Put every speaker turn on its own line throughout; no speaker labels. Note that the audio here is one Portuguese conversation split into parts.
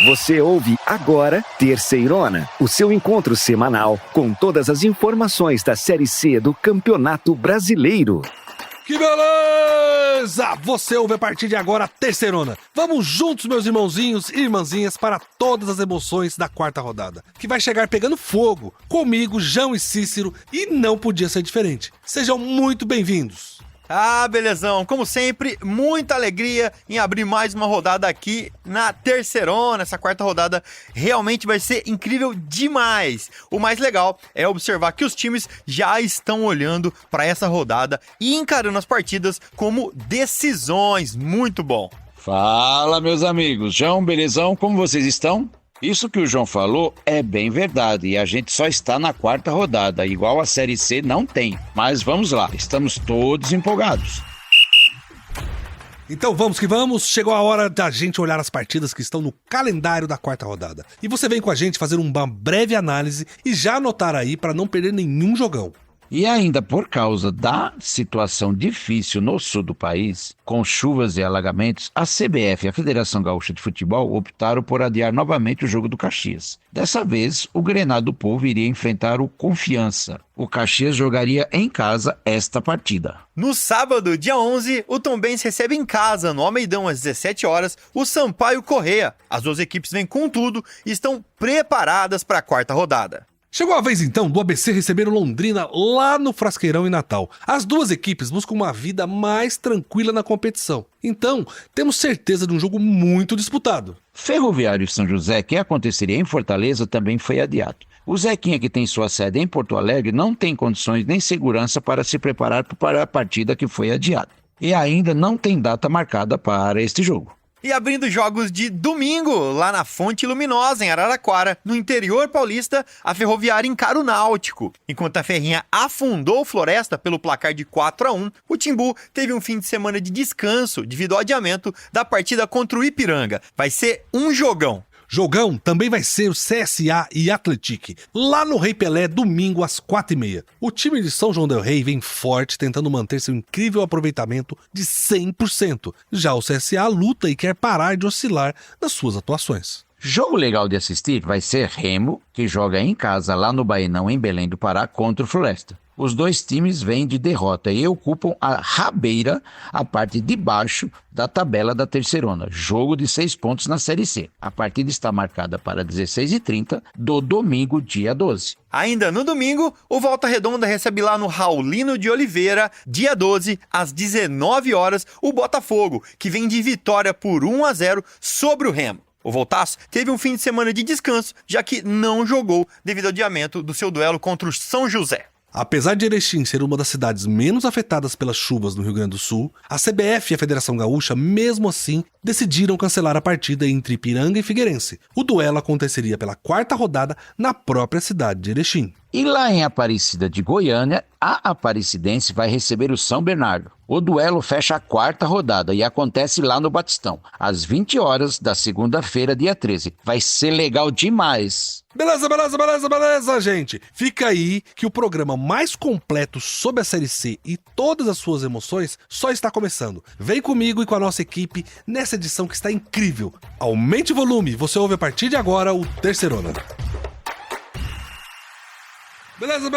Você ouve agora Terceirona, o seu encontro semanal com todas as informações da Série C do Campeonato Brasileiro.
Que beleza! Você ouve a partir de agora a Terceirona. Vamos juntos, meus irmãozinhos e irmãzinhas, para todas as emoções da quarta rodada, que vai chegar pegando fogo, comigo, João e Cícero, e não podia ser diferente. Sejam muito bem-vindos.
Ah, belezão, como sempre, muita alegria em abrir mais uma rodada aqui na Terceirona. Essa quarta rodada realmente vai ser incrível demais. O mais legal é observar que os times já estão olhando para essa rodada e encarando as partidas como decisões. Muito bom.
Fala, meus amigos. João, belezão, como vocês estão? Isso que o João falou é bem verdade e a gente só está na quarta rodada, igual a Série C não tem. Mas vamos lá, estamos todos empolgados.
Então vamos que vamos, chegou a hora da gente olhar as partidas que estão no calendário da quarta rodada. E você vem com a gente fazer uma breve análise e já anotar aí para não perder nenhum jogão.
E ainda por causa da situação difícil no sul do país, com chuvas e alagamentos, a CBF e a Federação Gaúcha de Futebol optaram por adiar novamente o jogo do Caxias. Dessa vez, o Grenal do Povo iria enfrentar o Confiança. O Caxias jogaria em casa esta partida.
No sábado, dia 11, o Tombense recebe em casa, no Almeidão, às 17 horas, o Sampaio Corrêa. As duas equipes vêm com tudo e estão preparadas para a quarta rodada.
Chegou a vez então do ABC receber o Londrina lá no Frasqueirão em Natal. As duas equipes buscam uma vida mais tranquila na competição. Então, temos certeza de um jogo muito disputado.
Ferroviário e São José, que aconteceria em Fortaleza, também foi adiado. O Zequinha, que tem sua sede em Porto Alegre, não tem condições nem segurança para se preparar para a partida que foi adiada. E ainda não tem data marcada para este jogo.
E abrindo jogos de domingo, lá na Fonte Luminosa, em Araraquara, no interior paulista, a Ferroviária encara o Náutico. Enquanto a Ferrinha afundou o Floresta pelo placar de 4-1, o Timbu teve um fim de semana de descanso devido ao adiamento da partida contra o Ipiranga. Vai ser um jogão.
Jogão também vai ser o CSA e Atlético, lá no Rei Pelé, domingo às 4h30. O time de São João del Rei vem forte, tentando manter seu incrível aproveitamento de 100%. Já o CSA luta e quer parar de oscilar nas suas atuações.
Jogo legal de assistir vai ser Remo, que joga em casa lá no Baenão, em Belém do Pará, contra o Floresta. Os dois times vêm de derrota e ocupam a rabeira, a parte de baixo da tabela da Terceirona. Jogo de 6 pontos na Série C. A partida está marcada para 16h30 do domingo, dia 12.
Ainda no domingo, o Volta Redonda recebe lá no Raulino de Oliveira, dia 12, às 19 horas, o Botafogo, que vem de vitória por 1-0 sobre o Remo. O Voltaço teve um fim de semana de descanso, já que não jogou devido ao adiamento do seu duelo contra o São José.
Apesar de Erechim ser uma das cidades menos afetadas pelas chuvas no Rio Grande do Sul, a CBF e a Federação Gaúcha, mesmo assim, decidiram cancelar a partida entre Ipiranga e Figueirense. O duelo aconteceria pela quarta rodada na própria cidade de Erechim.
E lá em Aparecida de Goiânia, a Aparecidense vai receber o São Bernardo. O duelo fecha a quarta rodada e acontece lá no Batistão, às 20 horas da segunda-feira, dia 13. Vai ser legal demais.
Beleza, gente. Fica aí que o programa mais completo sobre a Série C e todas as suas emoções só está começando. Vem comigo e com a nossa equipe nessa edição que está incrível. Aumente o volume, você ouve a partir de agora o Terceirona. Beleza,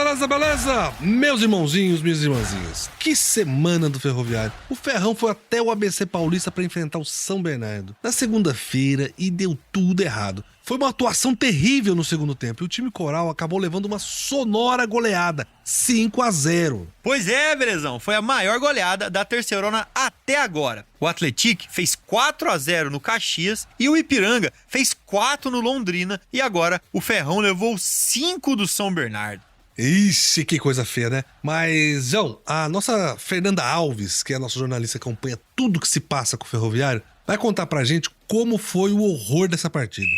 meus irmãozinhos, minhas irmãzinhas. Que semana do Ferroviário. O Ferrão foi até o ABC Paulista para enfrentar o São Bernardo na segunda-feira e deu tudo errado. Foi uma atuação terrível no segundo tempo e o time coral acabou levando uma sonora goleada, 5-0.
Pois é, belezão, foi a maior goleada da Terceirona até agora. O Atlético fez 4-0 no Caxias e o Ipiranga fez 4 no Londrina e agora o Ferrão levou 5 do São Bernardo.
Ixi, que coisa feia, né? Mas, João, a nossa Fernanda Alves, que é a nossa jornalista que acompanha tudo que se passa com o Ferroviário, vai contar pra gente como foi o horror dessa partida.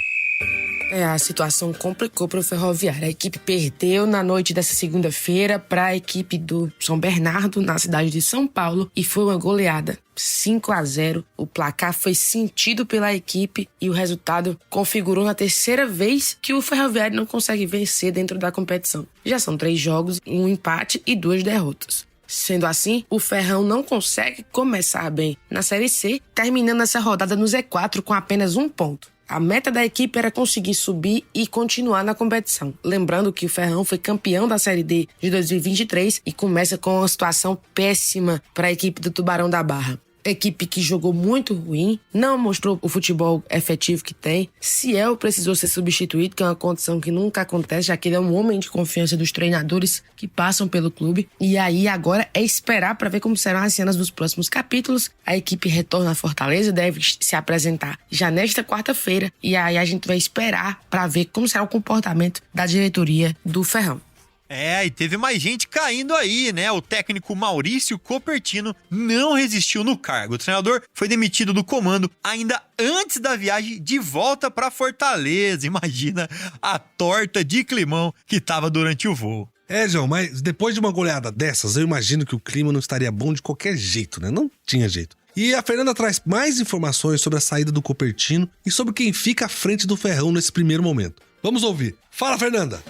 A situação complicou para o Ferroviário. A equipe perdeu na noite dessa segunda-feira para a equipe do São Bernardo, na cidade de São Paulo, e foi uma goleada. 5-0. O placar foi sentido pela equipe e o resultado configurou na terceira vez que o Ferroviário não consegue vencer dentro da competição. Já são 3 jogos, 1 empate e 2 derrotas. Sendo assim, o Ferrão não consegue começar bem na Série C, terminando essa rodada no Z4 com apenas 1 ponto. A meta da equipe era conseguir subir e continuar na competição. Lembrando que o Ferrão foi campeão da Série D de 2023 e começa com uma situação péssima para a equipe do Tubarão da Barra. Equipe que jogou muito ruim, não mostrou o futebol efetivo que tem. Ciel precisou ser substituído, que é uma condição que nunca acontece, já que ele é um homem de confiança dos treinadores que passam pelo clube. E aí agora é esperar para ver como serão as cenas dos próximos capítulos. A equipe retorna à Fortaleza, deve se apresentar já nesta quarta-feira. E aí a gente vai esperar para ver como será o comportamento da diretoria do Ferrão.
E teve mais gente caindo aí, né? O técnico Maurício Copertino não resistiu no cargo. O treinador foi demitido do comando ainda antes da viagem de volta para Fortaleza. Imagina a torta de climão que tava durante o voo.
João, mas depois de uma goleada dessas, eu imagino que o clima não estaria bom de qualquer jeito, né? Não tinha jeito. E a Fernanda traz mais informações sobre a saída do Copertino e sobre quem fica à frente do Ferrão nesse primeiro momento. Vamos ouvir. Fala, Fernanda!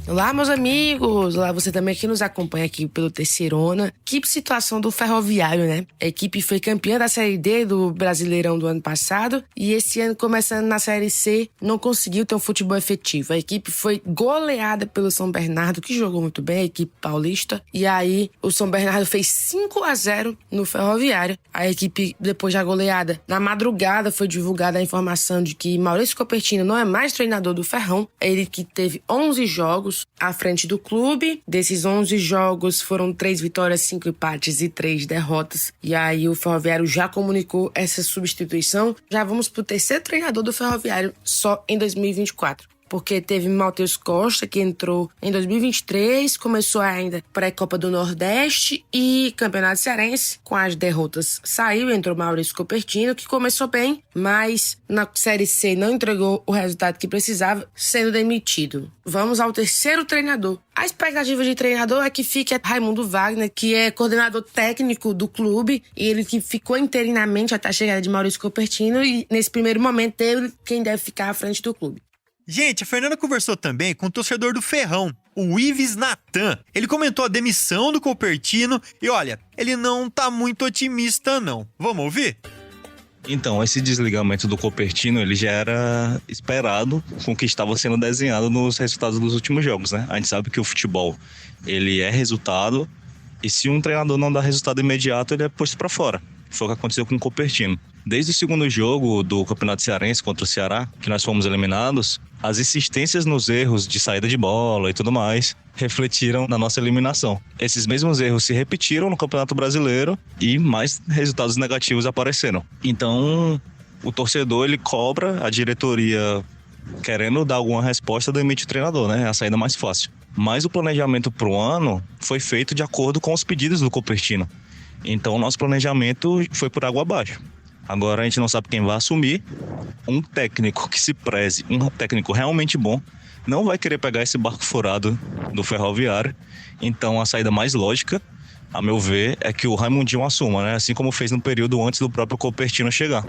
Olá, meus amigos! Olá, você também que nos acompanha aqui pelo Terceirona. Que situação do Ferroviário, né? A equipe foi campeã da Série D do Brasileirão do ano passado e esse ano, começando na Série C, não conseguiu ter um futebol efetivo. A equipe foi goleada pelo São Bernardo, que jogou muito bem, a equipe paulista. E aí, o São Bernardo fez 5-0 no Ferroviário. A equipe, depois da goleada, na madrugada foi divulgada a informação de que Maurício Copertino não é mais treinador do Ferrão. Ele que teve 11 jogos à frente do clube. Desses 11 jogos foram 3 vitórias, 5 empates e 3 derrotas. E aí o Ferroviário já comunicou essa substituição. Já vamos pro terceiro treinador do Ferroviário só em 2024. Porque teve Matheus Costa, que entrou em 2023, começou ainda pré-Copa do Nordeste e Campeonato Cearense. Com as derrotas saiu, entrou Maurício Copertino, que começou bem, mas na Série C não entregou o resultado que precisava, sendo demitido. Vamos ao terceiro treinador. A expectativa de treinador é que fique Raimundo Wagner, que é coordenador técnico do clube, e ele que ficou interinamente até a chegada de Maurício Copertino, e nesse primeiro momento ele quem deve ficar à frente do clube.
Gente, a Fernanda conversou também com o torcedor do Ferrão, o Ives Natan. Ele comentou a demissão do Copertino e olha, ele não tá muito otimista não. Vamos ouvir?
Então, esse desligamento do Copertino, ele já era esperado com o que estava sendo desenhado nos resultados dos últimos jogos, né? A gente sabe que o futebol, ele é resultado, e se um treinador não dá resultado imediato, ele é posto para fora. Foi o que aconteceu com o Copertino. Desde o segundo jogo do Campeonato Cearense contra o Ceará, que nós fomos eliminados, as insistências nos erros de saída de bola e tudo mais refletiram na nossa eliminação. Esses mesmos erros se repetiram no Campeonato Brasileiro e mais resultados negativos apareceram. Então, o torcedor, ele cobra a diretoria querendo dar alguma resposta, demite o treinador, né? É a saída mais fácil. Mas o planejamento para o ano foi feito de acordo com os pedidos do Copertino. Então, o nosso planejamento foi por água abaixo. Agora a gente não sabe quem vai assumir. Um técnico que se preze, um técnico realmente bom, não vai querer pegar esse barco furado do Ferroviário. Então a saída mais lógica, a meu ver, é que o Raimundinho assuma, né? Assim como fez no período antes do próprio Copertino chegar.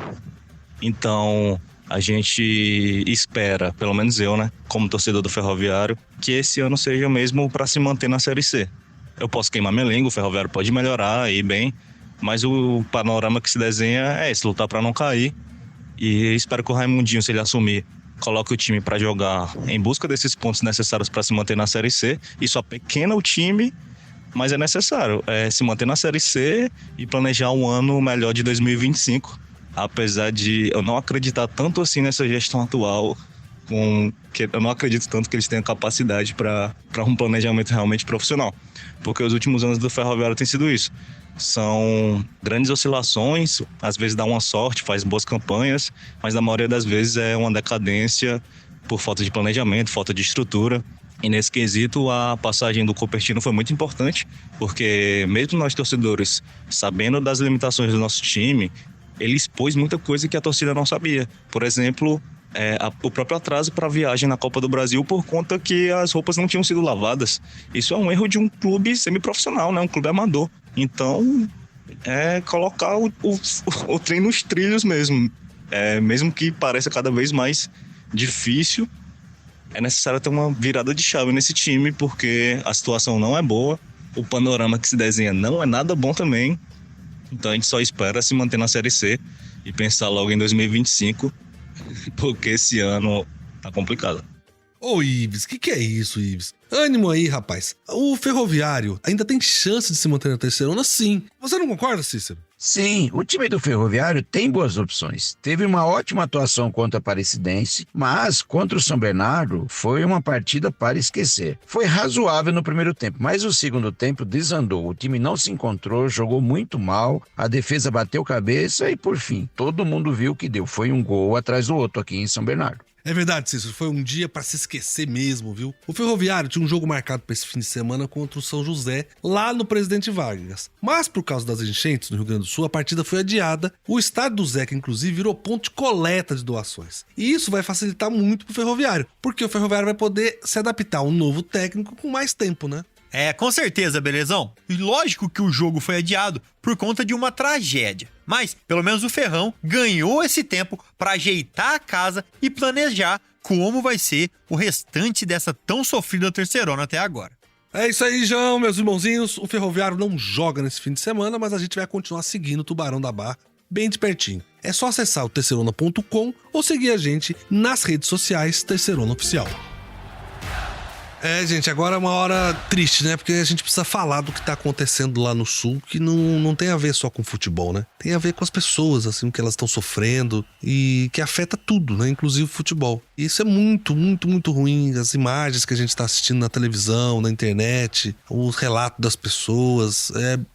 Então a gente espera, pelo menos eu, né, como torcedor do Ferroviário, que esse ano seja mesmo para se manter na Série C. Eu posso queimar minha língua, o Ferroviário pode melhorar, ir bem, mas o panorama que se desenha é esse, lutar para não cair. E espero que o Raimundinho, se ele assumir, coloque o time para jogar em busca desses pontos necessários para se manter na Série C. Isso apequena o time, mas é necessário se manter na Série C e planejar um ano melhor de 2025. Apesar de eu não acreditar tanto assim nessa gestão atual, que eu não acredito tanto que eles tenham capacidade para um planejamento realmente profissional. Porque os últimos anos do Ferroviário tem sido isso. São grandes oscilações, às vezes dá uma sorte, faz boas campanhas, mas na maioria das vezes é uma decadência por falta de planejamento, falta de estrutura. E nesse quesito, a passagem do Copertino foi muito importante, porque mesmo nós torcedores, sabendo das limitações do nosso time, ele expôs muita coisa que a torcida não sabia. Por exemplo, o próprio atraso para a viagem na Copa do Brasil por conta que as roupas não tinham sido lavadas. Isso é um erro de um clube semiprofissional, né? Um clube amador. Então, colocar o trem nos trilhos mesmo. Mesmo que pareça cada vez mais difícil, é necessário ter uma virada de chave nesse time, porque a situação não é boa, o panorama que se desenha não é nada bom também. Então a gente só espera se manter na Série C e pensar logo em 2025 porque esse ano tá complicado.
Ô, Ives, que é isso, Ives? Ânimo aí, rapaz. O Ferroviário ainda tem chance de se manter na terceirona, sim. Você não concorda, Cícero?
Sim, o time do Ferroviário tem boas opções. Teve uma ótima atuação contra a Aparecidense, mas contra o São Bernardo foi uma partida para esquecer. Foi razoável no primeiro tempo, mas o segundo tempo desandou. O time não se encontrou, jogou muito mal, a defesa bateu cabeça e, por fim, todo mundo viu o que deu. Foi um gol atrás do outro aqui em São Bernardo.
É verdade, Cícero, foi um dia pra se esquecer mesmo, viu? O Ferroviário tinha um jogo marcado pra esse fim de semana contra o São José, lá no Presidente Vargas. Mas por causa das enchentes no Rio Grande do Sul, a partida foi adiada. O estádio do Zeca, inclusive, virou ponto de coleta de doações. E isso vai facilitar muito pro Ferroviário, porque o Ferroviário vai poder se adaptar a um novo técnico com mais tempo, né?
Com certeza, belezão. E lógico que o jogo foi adiado por conta de uma tragédia. Mas, pelo menos o Ferrão ganhou esse tempo para ajeitar a casa e planejar como vai ser o restante dessa tão sofrida terceirona até agora.
É isso aí, João, meus irmãozinhos. O Ferroviário não joga nesse fim de semana, mas a gente vai continuar seguindo o Tubarão da Barra bem de pertinho. É só acessar o terceirona.com ou seguir a gente nas redes sociais Terceirona Oficial. Gente, agora é uma hora triste, né? Porque a gente precisa falar do que tá acontecendo lá no Sul, que não tem a ver só com futebol, né? Tem a ver com as pessoas, assim, o que elas estão sofrendo e que afeta tudo, né? Inclusive o futebol. E isso é muito, muito, muito ruim. As imagens que a gente tá assistindo na televisão, na internet, os relatos das pessoas,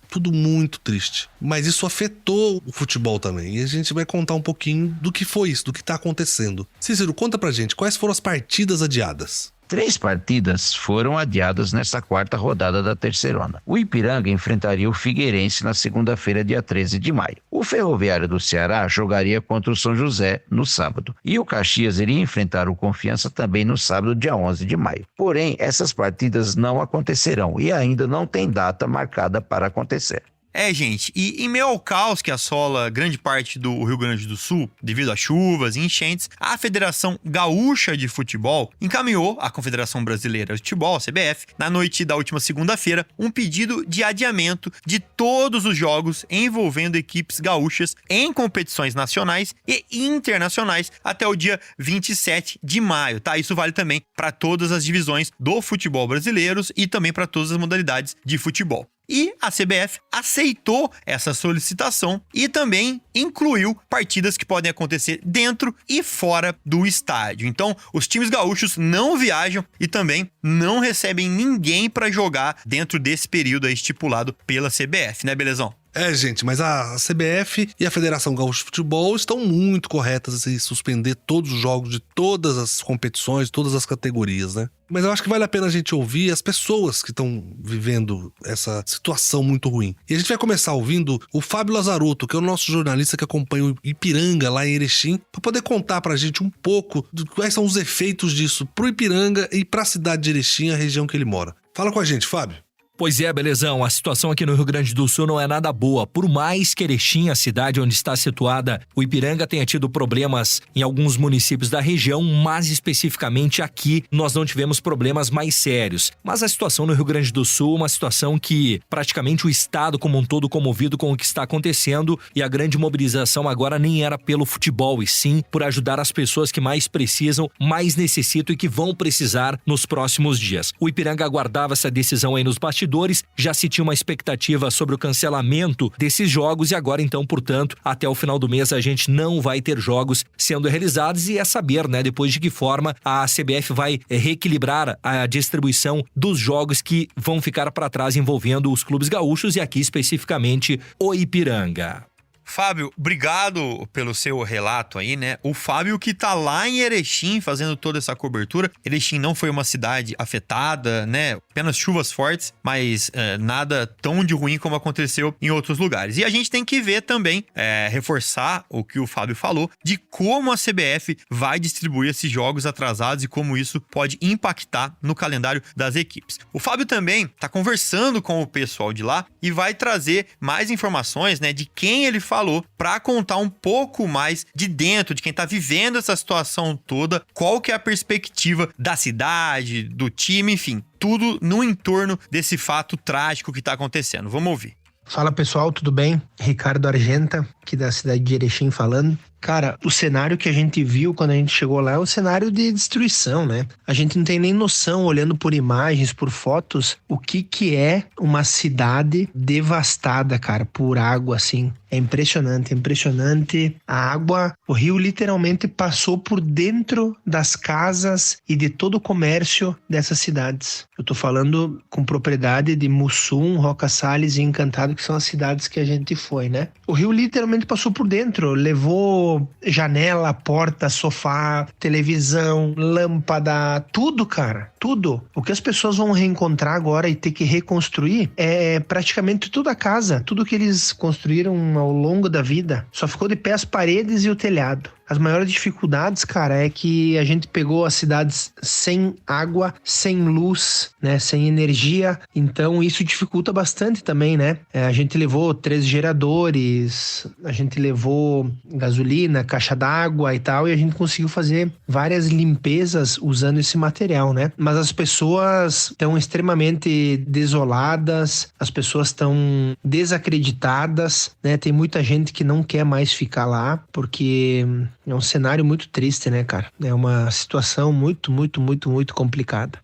tudo muito triste. Mas isso afetou o futebol também. E a gente vai contar um pouquinho do que foi isso, do que tá acontecendo. Cícero, conta pra gente, quais foram as partidas adiadas?
3 partidas foram adiadas nesta quarta rodada da terceirona. O Ipiranga enfrentaria o Figueirense na segunda-feira, dia 13 de maio. O Ferroviário do Ceará jogaria contra o São José no sábado. E o Caxias iria enfrentar o Confiança também no sábado, dia 11 de maio. Porém, essas partidas não acontecerão e ainda não tem data marcada para acontecer.
Gente, e em meio ao caos que assola grande parte do Rio Grande do Sul, devido a chuvas e enchentes, a Federação Gaúcha de Futebol encaminhou à Confederação Brasileira de Futebol, a CBF, na noite da última segunda-feira, um pedido de adiamento de todos os jogos envolvendo equipes gaúchas em competições nacionais e internacionais até o dia 27 de maio, tá? Isso vale também para todas as divisões do futebol brasileiros e também para todas as modalidades de futebol. E a CBF aceitou essa solicitação e também incluiu partidas que podem acontecer dentro e fora do estádio. Então, os times gaúchos não viajam e também não recebem ninguém para jogar dentro desse período aí estipulado pela CBF, né, belezão?
Gente, mas a CBF e a Federação Gaúcha de Futebol estão muito corretas em suspender todos os jogos de todas as competições, todas as categorias, né? Mas eu acho que vale a pena a gente ouvir as pessoas que estão vivendo essa situação muito ruim. E a gente vai começar ouvindo o Fábio Lazarotto, que é o nosso jornalista que acompanha o Ipiranga lá em Erechim, para poder contar pra gente um pouco de quais são os efeitos disso pro Ipiranga e pra cidade de Erechim, a região que ele mora. Fala com a gente, Fábio.
Pois é, belezão, a situação aqui no Rio Grande do Sul não é nada boa. Por mais que Erechim, a cidade onde está situada o Ipiranga, tenha tido problemas em alguns municípios da região, mas especificamente aqui nós não tivemos problemas mais sérios. Mas a situação no Rio Grande do Sul é uma situação que praticamente o estado como um todo comovido com o que está acontecendo, e a grande mobilização agora nem era pelo futebol, e sim por ajudar as pessoas que mais precisam, mais necessitam e que vão precisar nos próximos dias. O Ipiranga aguardava essa decisão aí nos bastidores, já se tinha uma expectativa sobre o cancelamento desses jogos e agora então, portanto, até o final do mês a gente não vai ter jogos sendo realizados, e é saber, né, depois de que forma a CBF vai reequilibrar a distribuição dos jogos que vão ficar para trás envolvendo os clubes gaúchos e aqui especificamente o Ipiranga.
Fábio, obrigado pelo seu relato aí, né? O Fábio que tá lá em Erechim fazendo toda essa cobertura. Erechim não foi uma cidade afetada, né? Apenas chuvas fortes, mas nada tão de ruim como aconteceu em outros lugares. E a gente tem que ver também, reforçar o que o Fábio falou, de como a CBF vai distribuir esses jogos atrasados e como isso pode impactar no calendário das equipes. O Fábio também tá conversando com o pessoal de lá e vai trazer mais informações, né, de quem ele falou, para contar um pouco mais de dentro, de quem tá vivendo essa situação toda, qual que é a perspectiva da cidade, do time, enfim, tudo no entorno desse fato trágico que tá acontecendo. Vamos ouvir.
Fala pessoal, tudo bem? Ricardo Argenta, aqui da cidade de Erechim falando. Cara, o cenário que a gente viu quando a gente chegou lá é um cenário de destruição, né? A gente não tem nem noção, olhando por imagens, por fotos, o que é uma cidade devastada, cara, por água, assim. É impressionante, impressionante. A água, o rio literalmente passou por dentro das casas e de todo o comércio dessas cidades. Eu tô falando com propriedade de Mussum, Roca Salles e Encantado, que são as cidades que a gente foi, né? O rio literalmente passou por dentro, levou janela, porta, sofá, televisão, lâmpada, tudo, cara, tudo. O que as pessoas vão reencontrar agora e ter que reconstruir é praticamente toda a casa, tudo que eles construíram ao longo da vida. Só ficou de pé as paredes e o telhado. As maiores dificuldades, cara, é que a gente pegou as cidades sem água, sem luz, né, sem energia, então isso dificulta bastante também, né? A gente levou 13 geradores, a gente levou gasolina, caixa d'água e tal, e a gente conseguiu fazer várias limpezas usando esse material, né? Mas as pessoas estão extremamente desoladas, as pessoas estão desacreditadas, né? Tem muita gente que não quer mais ficar lá, porque é um cenário muito triste, né, cara? É uma situação muito, muito, muito, muito complicada.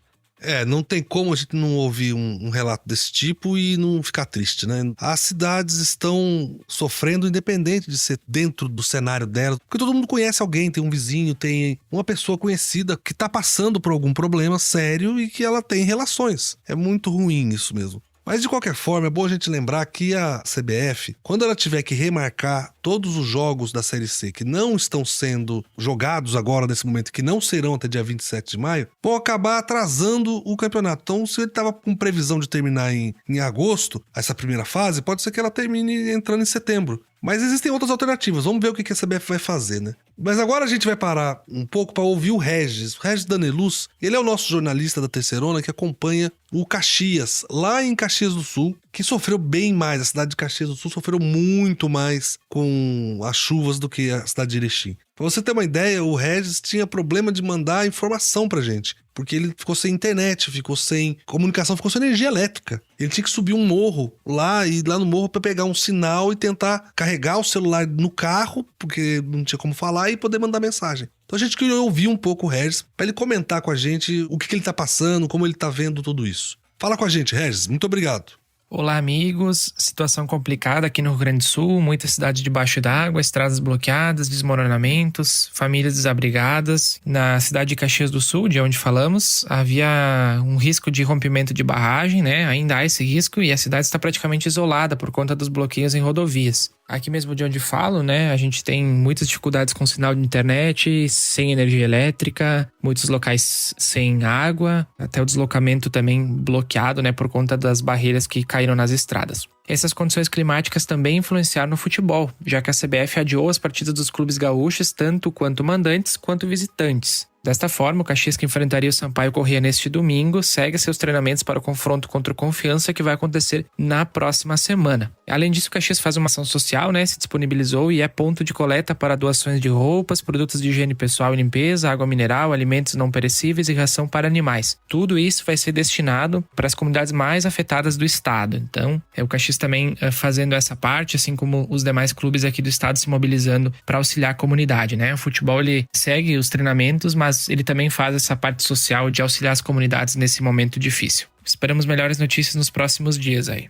Não tem como a gente não ouvir um relato desse tipo e não ficar triste, né? As cidades estão sofrendo independente de ser dentro do cenário delas, porque todo mundo conhece alguém, tem um vizinho, tem uma pessoa conhecida que tá passando por algum problema sério e que ela tem relações. É muito ruim isso mesmo. Mas de qualquer forma, é bom a gente lembrar que a CBF, quando ela tiver que remarcar todos os jogos da Série C que não estão sendo jogados agora nesse momento, que não serão até dia 27 de maio, vão acabar atrasando o campeonato. Então, se ele estava com previsão de terminar em agosto, essa primeira fase, pode ser que ela termine entrando em setembro. Mas existem outras alternativas, vamos ver o que a CBF vai fazer, né? Mas agora a gente vai parar um pouco para ouvir o Regis Daneluz. Ele é o nosso jornalista da Terceirona que acompanha o Caxias, lá em Caxias do Sul, que sofreu bem mais. A cidade de Caxias do Sul sofreu muito mais com as chuvas do que a cidade de Erechim. Pra você ter uma ideia, o Regis tinha problema de mandar informação pra gente, porque ele ficou sem internet, ficou sem comunicação, ficou sem energia elétrica. Ele tinha que subir um morro lá, e ir lá no morro pra pegar um sinal e tentar carregar o celular no carro, porque não tinha como falar, e poder mandar mensagem. Então a gente queria ouvir um pouco o Regis, pra ele comentar com a gente o que ele tá passando, como ele tá vendo tudo isso. Fala com a gente, Regis, muito obrigado.
Olá, amigos. Situação complicada aqui no Rio Grande do Sul, muitas cidades debaixo d'água, estradas bloqueadas, desmoronamentos, famílias desabrigadas. Na cidade de Caxias do Sul, de onde falamos, havia um risco de rompimento de barragem, né? Ainda há esse risco e a cidade está praticamente isolada por conta dos bloqueios em rodovias. Aqui mesmo de onde falo, né, a gente tem muitas dificuldades com sinal de internet, sem energia elétrica, muitos locais sem água, até o deslocamento também bloqueado, né, por conta das barreiras que caíram nas estradas. Essas condições climáticas também influenciaram no futebol, já que a CBF adiou as partidas dos clubes gaúchos, tanto quanto mandantes quanto visitantes. Desta forma, o Caxias, que enfrentaria o Sampaio Corrêa neste domingo, segue seus treinamentos para o confronto contra o Confiança, que vai acontecer na próxima semana. Além disso, o Caxias faz uma ação social, né? Se disponibilizou e é ponto de coleta para doações de roupas, produtos de higiene pessoal e limpeza, água mineral, alimentos não perecíveis e ração para animais. Tudo isso vai ser destinado para as comunidades mais afetadas do estado. Então, o Caxias também fazendo essa parte, assim como os demais clubes aqui do estado se mobilizando para auxiliar a comunidade, né? O futebol, ele segue os treinamentos, mas ele também faz essa parte social de auxiliar as comunidades nesse momento difícil. Esperamos melhores notícias nos próximos dias aí.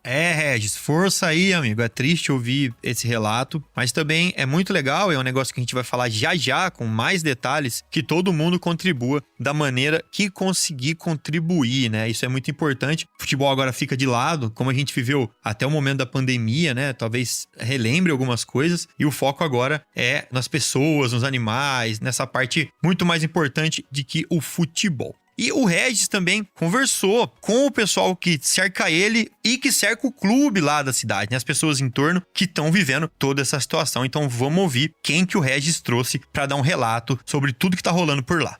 Regis, força aí, amigo. É triste ouvir esse relato, mas também é muito legal, é um negócio que a gente vai falar já com mais detalhes, que todo mundo contribua da maneira que conseguir contribuir, né? Isso é muito importante. O futebol agora fica de lado, como a gente viveu até o momento da pandemia, né? Talvez relembre algumas coisas, e o foco agora é nas pessoas, nos animais, nessa parte muito mais importante de que o futebol. E o Regis também conversou com o pessoal que cerca ele e que cerca o clube lá da cidade, né? As pessoas em torno que estão vivendo toda essa situação. Então vamos ouvir quem que o Regis trouxe para dar um relato sobre tudo que tá rolando por lá.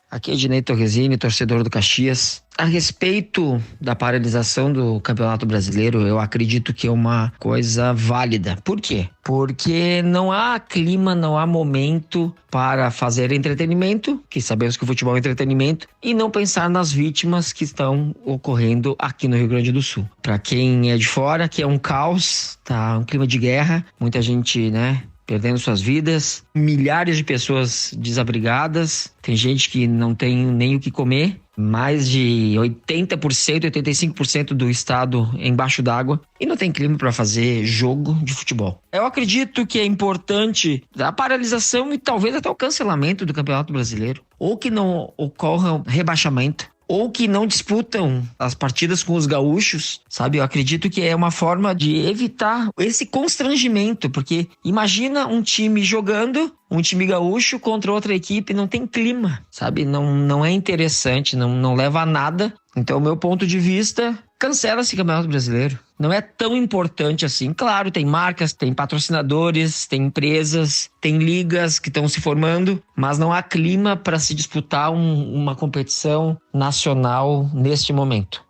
Aqui é Ednei Torresini, torcedor do Caxias. A respeito da paralisação do Campeonato Brasileiro, eu acredito que é uma coisa válida. Por quê? Porque não há clima, não há momento para fazer entretenimento, que sabemos que o futebol é entretenimento, e não pensar nas vítimas que estão ocorrendo aqui no Rio Grande do Sul. Para quem é de fora, que é um caos, tá? Um clima de guerra, muita gente, né, perdendo suas vidas, milhares de pessoas desabrigadas, tem gente que não tem nem o que comer, mais de 80%, 85% do estado embaixo d'água e não tem clima para fazer jogo de futebol. Eu acredito que é importante a paralisação e talvez até o cancelamento do Campeonato Brasileiro, ou que não ocorra rebaixamento, ou que não disputam as partidas com os gaúchos, sabe? Eu acredito que é uma forma de evitar esse constrangimento, porque imagina um time jogando, um time gaúcho contra outra equipe, não tem clima, sabe? Não é interessante, não leva a nada. Então, meu ponto de vista, cancela esse Campeonato Brasileiro. Não é tão importante assim. Claro, tem marcas, tem patrocinadores, tem empresas, tem ligas que estão se formando, mas não há clima para se disputar uma competição nacional neste momento.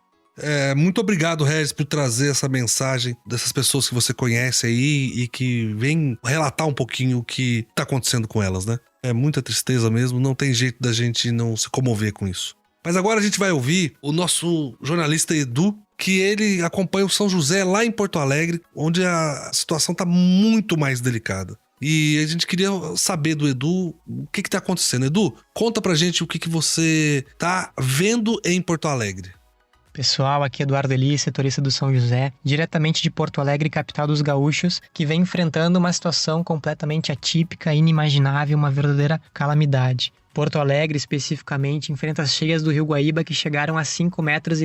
Muito obrigado, Regis, por trazer essa mensagem dessas pessoas que você conhece aí e que vem relatar um pouquinho o que tá acontecendo com elas, né? É muita tristeza mesmo, não tem jeito da gente não se comover com isso. Mas agora a gente vai ouvir o nosso jornalista Edu, que ele acompanha o São José lá em Porto Alegre, onde a situação tá muito mais delicada. E a gente queria saber do Edu o que tá acontecendo. Edu, conta pra gente o que você tá vendo em Porto Alegre.
Pessoal, aqui é Eduardo Eli, setorista do São José, diretamente de Porto Alegre, capital dos gaúchos, que vem enfrentando uma situação completamente atípica, inimaginável, uma verdadeira calamidade. Porto Alegre, especificamente, enfrenta as cheias do Rio Guaíba que chegaram a 5,30 metros,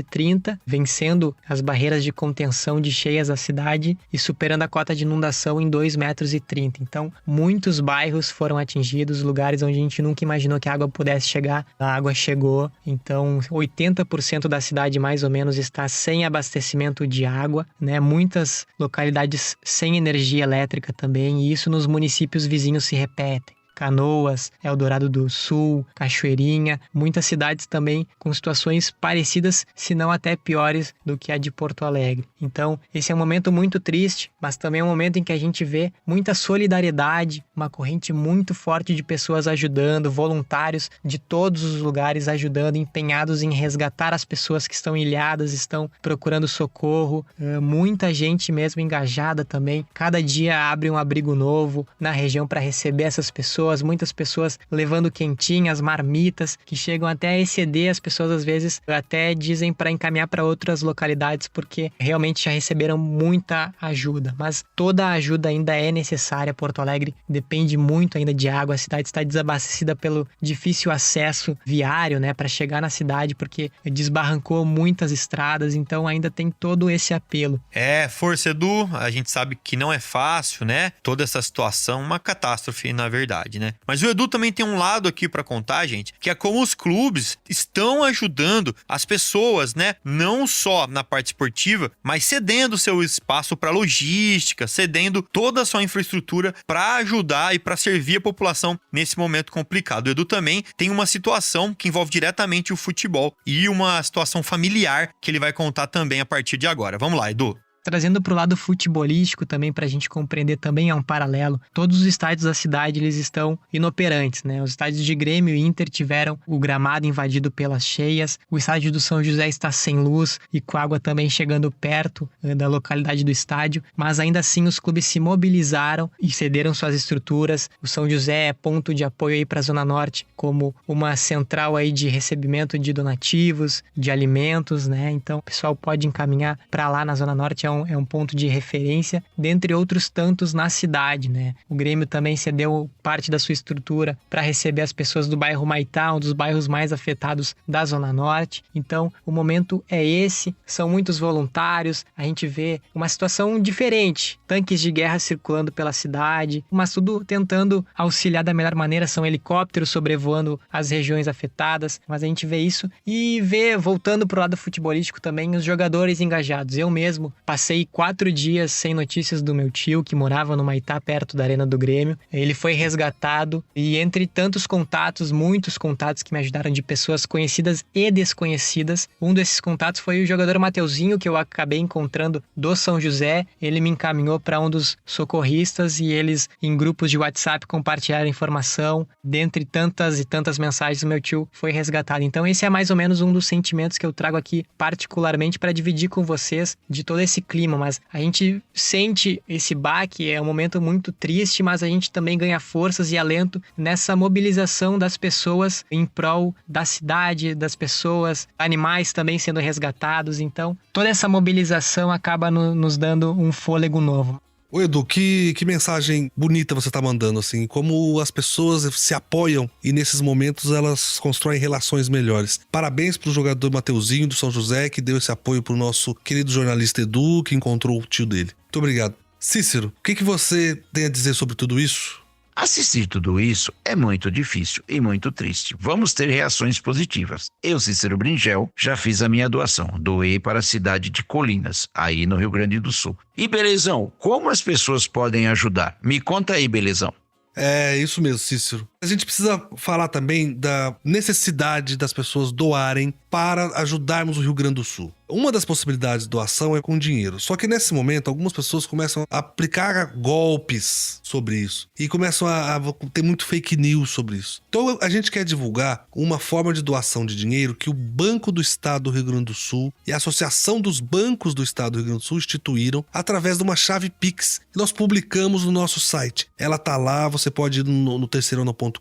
vencendo as barreiras de contenção de cheias da cidade e superando a cota de inundação em 2,30 metros. Então, muitos bairros foram atingidos, lugares onde a gente nunca imaginou que a água pudesse chegar. A água chegou, então 80% da cidade, mais ou menos, está sem abastecimento de água, né? Muitas localidades sem energia elétrica também, e isso nos municípios vizinhos se repete. Canoas, Eldorado do Sul, Cachoeirinha, muitas cidades também com situações parecidas, se não até piores do que a de Porto Alegre. Então, esse é um momento muito triste, mas também é um momento em que a gente vê muita solidariedade, uma corrente muito forte de pessoas ajudando, voluntários de todos os lugares ajudando, empenhados em resgatar as pessoas que estão ilhadas, estão procurando socorro, muita gente mesmo engajada também. Cada dia abre um abrigo novo na região para receber essas pessoas, muitas pessoas levando quentinhas, marmitas, que chegam até a exceder. As pessoas às vezes até dizem para encaminhar para outras localidades porque realmente já receberam muita ajuda, mas toda a ajuda ainda é necessária. Porto Alegre depende muito ainda de água, a cidade está desabastecida pelo difícil acesso viário, né, para chegar na cidade, porque desbarrancou muitas estradas, então ainda tem todo esse apelo.
Força, Edu, a gente sabe que não é fácil, né, toda essa situação, uma catástrofe na verdade, né? Mas o Edu também tem um lado aqui pra contar, gente, que é como os clubes estão ajudando as pessoas, né? Não só na parte esportiva, mas cedendo seu espaço pra logística, cedendo toda a sua infraestrutura pra ajudar e pra servir a população nesse momento complicado. O Edu também tem uma situação que envolve diretamente o futebol e uma situação familiar que ele vai contar também a partir de agora. Vamos lá, Edu.
Trazendo para o lado futebolístico também, para a gente compreender, também é um paralelo. Todos os estádios da cidade eles estão inoperantes, né? Os estádios de Grêmio e Inter tiveram o gramado invadido pelas cheias. O estádio do São José está sem luz e com água também chegando perto da localidade do estádio. Mas ainda assim os clubes se mobilizaram e cederam suas estruturas. O São José é ponto de apoio aí para a Zona Norte, como uma central aí de recebimento de donativos, de alimentos, né? Então o pessoal pode encaminhar para lá na Zona Norte. É um ponto de referência, dentre outros tantos na cidade, né? O Grêmio também cedeu parte da sua estrutura para receber as pessoas do bairro Maitá, um dos bairros mais afetados da Zona Norte. Então, o momento é esse, são muitos voluntários, a gente vê uma situação diferente, tanques de guerra circulando pela cidade, mas tudo tentando auxiliar da melhor maneira, são helicópteros sobrevoando as regiões afetadas, mas a gente vê isso e vê, voltando para o lado futebolístico também, os jogadores engajados. Eu mesmo passei 4 dias sem notícias do meu tio, que morava no Maitá, perto da Arena do Grêmio. Ele foi resgatado e entre tantos contatos, muitos contatos que me ajudaram de pessoas conhecidas e desconhecidas, um desses contatos foi o jogador Mateuzinho, que eu acabei encontrando do São José. Ele me encaminhou para um dos socorristas e eles, em grupos de WhatsApp, compartilharam informação. Dentre tantas e tantas mensagens, o meu tio foi resgatado. Então esse é mais ou menos um dos sentimentos que eu trago aqui particularmente para dividir com vocês, de todo esse clima, mas a gente sente esse baque, é um momento muito triste, mas a gente também ganha forças e alento nessa mobilização das pessoas em prol da cidade, das pessoas, animais também sendo resgatados. Então, toda essa mobilização acaba nos dando um fôlego novo.
Ô Edu, que mensagem bonita você tá mandando, assim, como as pessoas se apoiam e nesses momentos elas constroem relações melhores. Parabéns pro jogador Mateuzinho do São José, que deu esse apoio pro nosso querido jornalista Edu, que encontrou o tio dele. Muito obrigado. Cícero, o que você tem a dizer sobre tudo isso?
Assistir tudo isso é muito difícil e muito triste. Vamos ter reações positivas. Eu, Cícero Bringel, já fiz a minha doação. Doei para a cidade de Colinas, aí no Rio Grande do Sul. E Belezão, como as pessoas podem ajudar? Me conta aí, Belezão.
É isso mesmo, Cícero. A gente precisa falar também da necessidade das pessoas doarem para ajudarmos o Rio Grande do Sul. Uma das possibilidades de doação é com dinheiro. Só que nesse momento, algumas pessoas começam a aplicar golpes sobre isso. E começam a ter muito fake news sobre isso. Então a gente quer divulgar uma forma de doação de dinheiro que o Banco do Estado do Rio Grande do Sul e a Associação dos Bancos do Estado do Rio Grande do Sul instituíram através de uma chave Pix. Que nós publicamos no nosso site. Ela tá lá, você pode ir no terceirona.com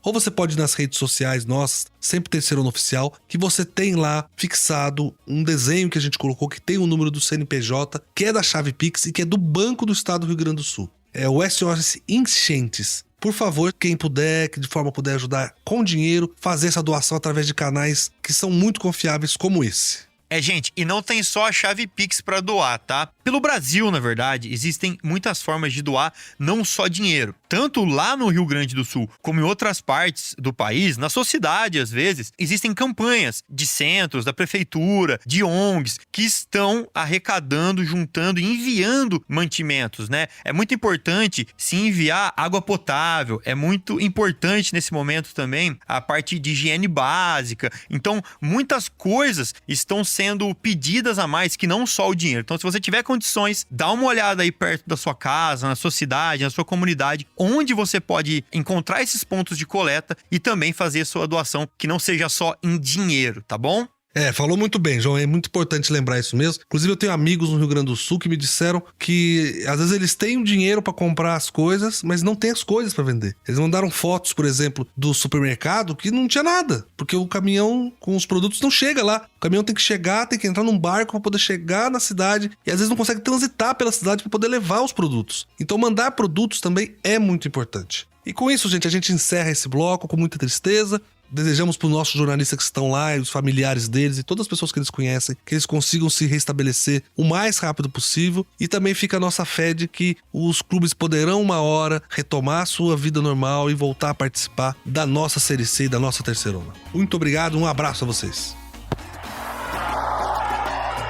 ou você pode ir nas redes sociais nossas, sempre Terceirona Oficial, que você tem lá fixado um desenho que a gente colocou que tem o número do CNPJ, que é da chave Pix e que é do Banco do Estado do Rio Grande do Sul. É o SOS Enchentes. Por favor, quem puder, que de forma puder ajudar com dinheiro, fazer essa doação através de canais que são muito confiáveis como esse.
Gente, e não tem só a chave Pix para doar, tá? Pelo Brasil, na verdade, existem muitas formas de doar, não só dinheiro. Tanto lá no Rio Grande do Sul, como em outras partes do país, na sua cidade, às vezes, existem campanhas de centros, da prefeitura, de ONGs, que estão arrecadando, juntando e enviando mantimentos, né? É muito importante se enviar água potável, é muito importante nesse momento também a parte de higiene básica. Então, muitas coisas estão sendo pedidas a mais que não só o dinheiro. Então, se você tiver condições, dá uma olhada aí perto da sua casa, na sua cidade, na sua comunidade, onde você pode encontrar esses pontos de coleta e também fazer sua doação, que não seja só em dinheiro, tá bom?
Falou muito bem, João, é muito importante lembrar isso mesmo. Inclusive eu tenho amigos no Rio Grande do Sul que me disseram que às vezes eles têm o dinheiro para comprar as coisas, mas não tem as coisas para vender. Eles mandaram fotos, por exemplo, do supermercado que não tinha nada, porque o caminhão com os produtos não chega lá. O caminhão tem que chegar, tem que entrar num barco para poder chegar na cidade e às vezes não consegue transitar pela cidade para poder levar os produtos. Então mandar produtos também é muito importante. E com isso, gente, a gente encerra esse bloco com muita tristeza. Desejamos para os nossos jornalistas que estão lá e os familiares deles e todas as pessoas que eles conhecem, que eles consigam se restabelecer o mais rápido possível. E também fica a nossa fé de que os clubes poderão uma hora retomar a sua vida normal e voltar a participar da nossa Série C e da nossa Terceirona. Muito obrigado, um abraço a vocês.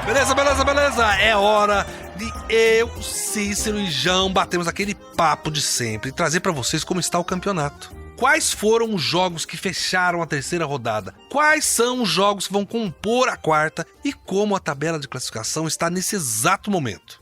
Beleza. É hora de eu, Cícero e João batemos aquele papo de sempre e trazer para vocês como está o campeonato. Quais foram os jogos que fecharam a terceira rodada? Quais são os jogos que vão compor a quarta? E como a tabela de classificação está nesse exato momento?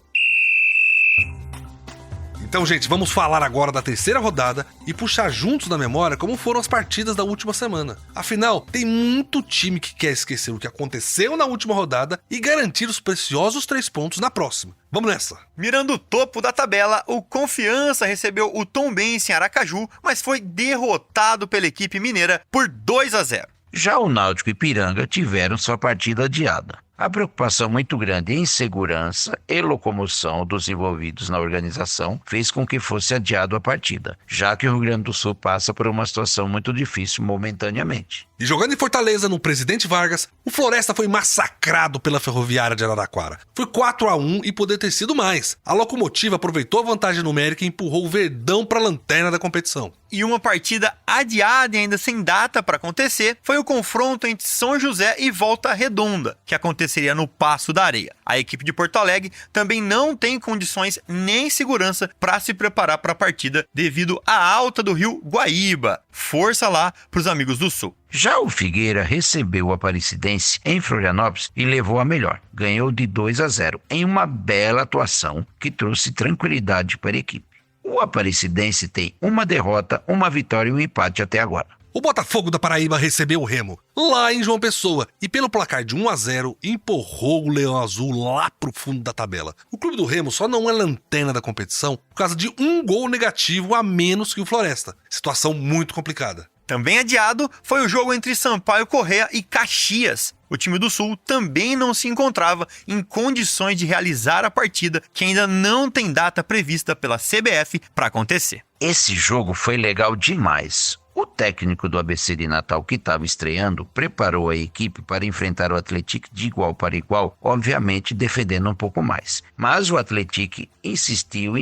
Então, gente, vamos falar agora da terceira rodada e puxar juntos na memória como foram as partidas da última semana. Afinal, tem muito time que quer esquecer o que aconteceu na última rodada e garantir os preciosos 3 pontos na próxima. Vamos nessa!
Mirando o topo da tabela, o Confiança recebeu o Tombense em Aracaju, mas foi derrotado pela equipe mineira por 2-0.
Já o Náutico e Ipiranga tiveram sua partida adiada. A preocupação muito grande em segurança e locomoção dos envolvidos na organização fez com que fosse adiado a partida, já que o Rio Grande do Sul passa por uma situação muito difícil momentaneamente.
E jogando em Fortaleza, no Presidente Vargas, o Floresta foi massacrado pela Ferroviária de Araraquara. Foi 4-1 e poderia ter sido mais. A Locomotiva aproveitou a vantagem numérica e empurrou o Verdão para a lanterna da competição.
E uma partida adiada e ainda sem data para acontecer foi o confronto entre São José e Volta Redonda, que aconteceria no Paço da Areia. A equipe de Porto Alegre também não tem condições nem segurança para se preparar para a partida devido à alta do rio Guaíba. Força lá para os amigos do Sul.
Já o Figueira recebeu o Aparecidense em Florianópolis e levou a melhor. Ganhou de 2-0 em uma bela atuação que trouxe tranquilidade para a equipe. O Aparecidense tem uma derrota, uma vitória e um empate até agora.
O Botafogo da Paraíba recebeu o Remo, lá em João Pessoa, e pelo placar de 1-0, empurrou o Leão Azul lá pro fundo da tabela. O clube do Remo só não é lanterna da competição por causa de um gol negativo a menos que o Floresta. Situação muito complicada.
Também adiado foi o jogo entre Sampaio Corrêa e Caxias. O time do Sul também não se encontrava em condições de realizar a partida, que ainda não tem data prevista pela CBF para acontecer.
Esse jogo foi legal demais. O técnico do ABC de Natal, que estava estreando, preparou a equipe para enfrentar o Atlético de igual para igual, obviamente defendendo um pouco mais. Mas o Atlético insistiu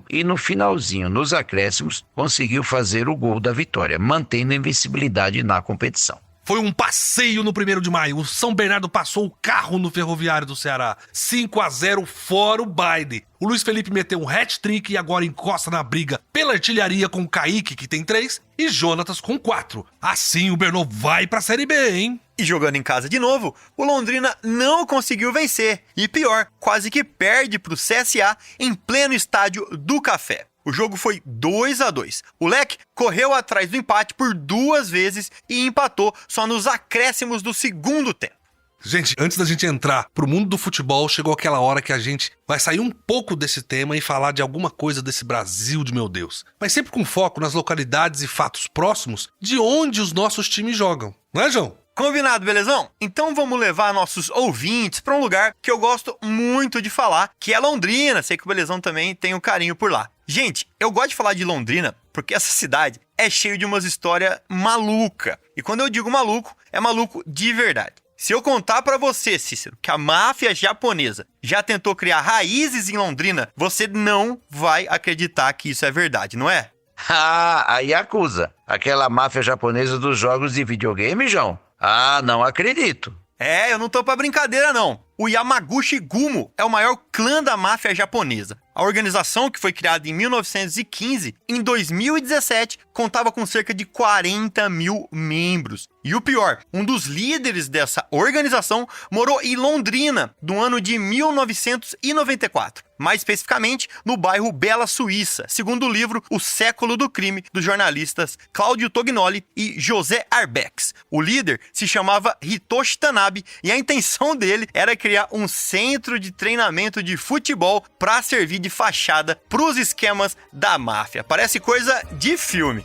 e no finalzinho, nos acréscimos, conseguiu fazer o gol da vitória, mantendo a invencibilidade na competição.
Foi um passeio no 1º de maio. O São Bernardo passou o carro no Ferroviário do Ceará. 5-0 fora o baile. O Luiz Felipe meteu um hat-trick e agora encosta na briga pela artilharia com o Kaique, que tem 3, e Jonatas com 4. Assim o Bernô vai pra Série B, hein?
E jogando em casa de novo, o Londrina não conseguiu vencer. E pior, quase que perde pro CSA em pleno estádio do Café. O jogo foi 2-2. O Leque correu atrás do empate por 2 vezes e empatou só nos acréscimos do segundo tempo.
Gente, antes da gente entrar pro mundo do futebol, chegou aquela hora que a gente vai sair um pouco desse tema e falar de alguma coisa desse Brasil de meu Deus. Mas sempre com foco nas localidades e fatos próximos de onde os nossos times jogam. Não é, João?
Combinado, belezão? Então vamos levar nossos ouvintes para um lugar que eu gosto muito de falar, que é Londrina. Sei que o Belezão também tem um carinho por lá. Gente, eu gosto de falar de Londrina porque essa cidade é cheia de umas histórias malucas. E quando eu digo maluco, é maluco de verdade. Se eu contar pra você, Cícero, que a máfia japonesa já tentou criar raízes em Londrina, você não vai acreditar que isso é verdade, não é?
A Yakuza, aquela máfia japonesa dos jogos de videogame, João? Não acredito.
Eu não tô pra brincadeira, não. O Yamaguchi Gumo é o maior clã da máfia japonesa. A organização, que foi criada em 1915, em 2017, contava com cerca de 40 mil membros. E o pior, um dos líderes dessa organização morou em Londrina, no ano de 1994. Mais especificamente, no bairro Bela Suíça, segundo o livro O Século do Crime, dos jornalistas Cláudio Tognoli e José Arbex. O líder se chamava Hitoshi Tanabe e a intenção dele era criar um centro de treinamento de futebol para servir de fachada para os esquemas da máfia. Parece coisa de filme.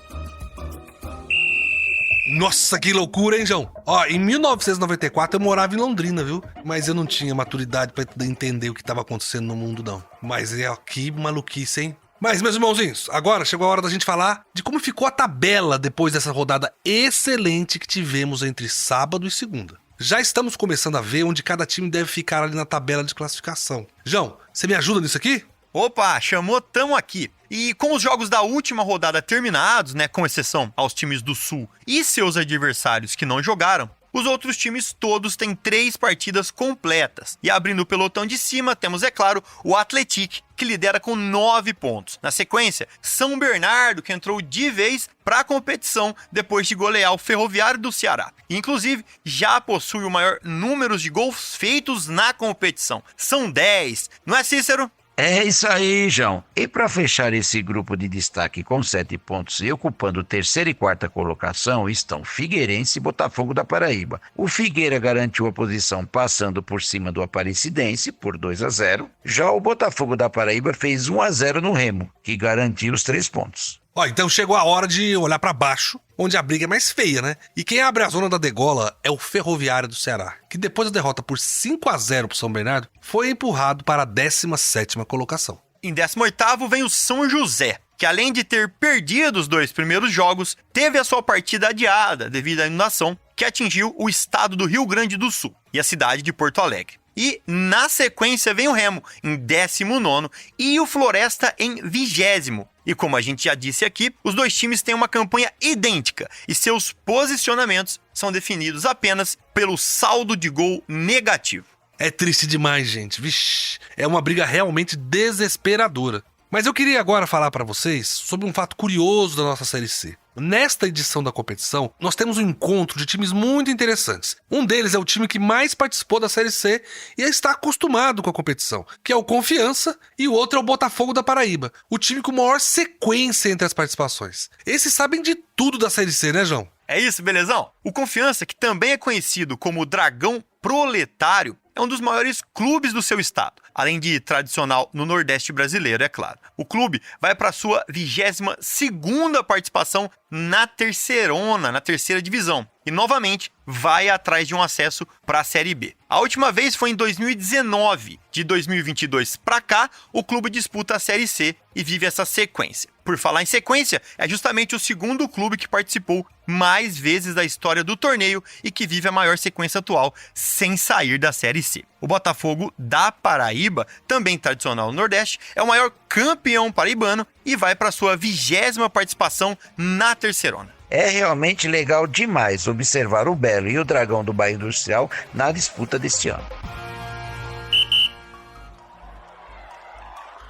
Nossa, que loucura, hein, João? Em 1994 eu morava em Londrina, viu? Mas eu não tinha maturidade pra entender o que tava acontecendo no mundo, não. Mas que maluquice, hein? Mas, meus irmãozinhos, agora chegou a hora da gente falar de como ficou a tabela depois dessa rodada excelente que tivemos entre sábado e segunda. Já estamos começando a ver onde cada time deve ficar ali na tabela de classificação. João, você me ajuda nisso aqui?
Opa, chamou, tamo aqui. E com os jogos da última rodada terminados, com exceção aos times do Sul e seus adversários que não jogaram, os outros times todos têm 3 partidas completas. E abrindo o pelotão de cima, temos, é claro, o Atlético, que lidera com 9 pontos. Na sequência, São Bernardo, que entrou de vez para a competição depois de golear o Ferroviário do Ceará. Inclusive, já possui o maior número de gols feitos na competição. São 10. Não é, Cícero?
É isso aí, João. E para fechar esse grupo de destaque com 7 pontos e ocupando terceira e quarta colocação estão Figueirense e Botafogo da Paraíba. O Figueira garantiu a posição passando por cima do Aparecidense por 2-0. Já o Botafogo da Paraíba fez 1-0 no Remo, que garantiu os 3 pontos.
Então chegou a hora de olhar pra baixo, onde a briga é mais feia, né? E quem abre a zona da degola é o Ferroviário do Ceará, que depois da derrota por 5-0 pro São Bernardo, foi empurrado para a 17ª colocação.
Em 18º vem o São José, que além de ter perdido os 2 primeiros jogos, teve a sua partida adiada devido à inundação que atingiu o estado do Rio Grande do Sul e a cidade de Porto Alegre. E na sequência vem o Remo em 19º e o Floresta em 20º. E como a gente já disse aqui, os 2 times têm uma campanha idêntica e seus posicionamentos são definidos apenas pelo saldo de gol negativo.
É triste demais, gente. Vixe, é uma briga realmente desesperadora. Mas eu queria agora falar para vocês sobre um fato curioso da nossa Série C. Nesta edição da competição, nós temos um encontro de times muito interessantes. Um deles é o time que mais participou da Série C e está acostumado com a competição, que é o Confiança, e o outro é o Botafogo da Paraíba, o time com maior sequência entre as participações. Esses sabem de tudo da Série C, né, João?
É isso, belezão? O Confiança, que também é conhecido como Dragão Proletário, é um dos maiores clubes do seu estado, além de tradicional no Nordeste brasileiro, é claro. O clube vai para sua 22ª participação na Terceirona, na terceira divisão, e novamente vai atrás de um acesso para a Série B. A última vez foi em 2019. De 2022 para cá, o clube disputa a Série C e vive essa sequência. Por falar em sequência, é justamente o segundo clube que participou mais vezes da história do torneio e que vive a maior sequência atual sem sair da Série C. O Botafogo da Paraíba, também tradicional no Nordeste, é o maior campeão paraibano e vai para sua 20ª participação na Terceirona.
É realmente legal demais observar o Belo e o Dragão do Bairro Industrial na disputa deste ano.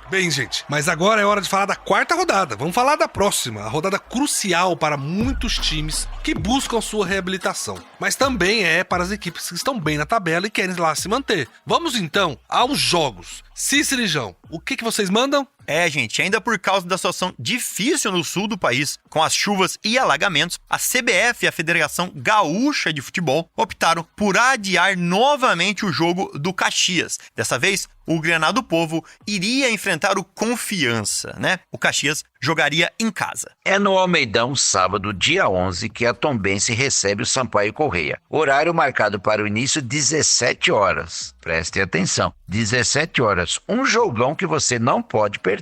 Bem, gente, mas agora é hora de falar da quarta rodada. Vamos falar da próxima, a rodada crucial para muitos times que buscam sua reabilitação. Mas também é para as equipes que estão bem na tabela e querem lá se manter. Vamos então aos jogos. Cicerijão, o que vocês mandam?
Gente, ainda por causa da situação difícil no sul do país, com as chuvas e alagamentos, a CBF e a Federação Gaúcha de Futebol optaram por adiar novamente o jogo do Caxias. Dessa vez, o Granado do Povo iria enfrentar o Confiança, né? O Caxias jogaria em casa.
É no Almeidão, sábado, dia 11, que a Tombense recebe o Sampaio Corrêa. Horário marcado para o início, 17 horas. Prestem atenção, 17 horas. Um jogão que você não pode perder.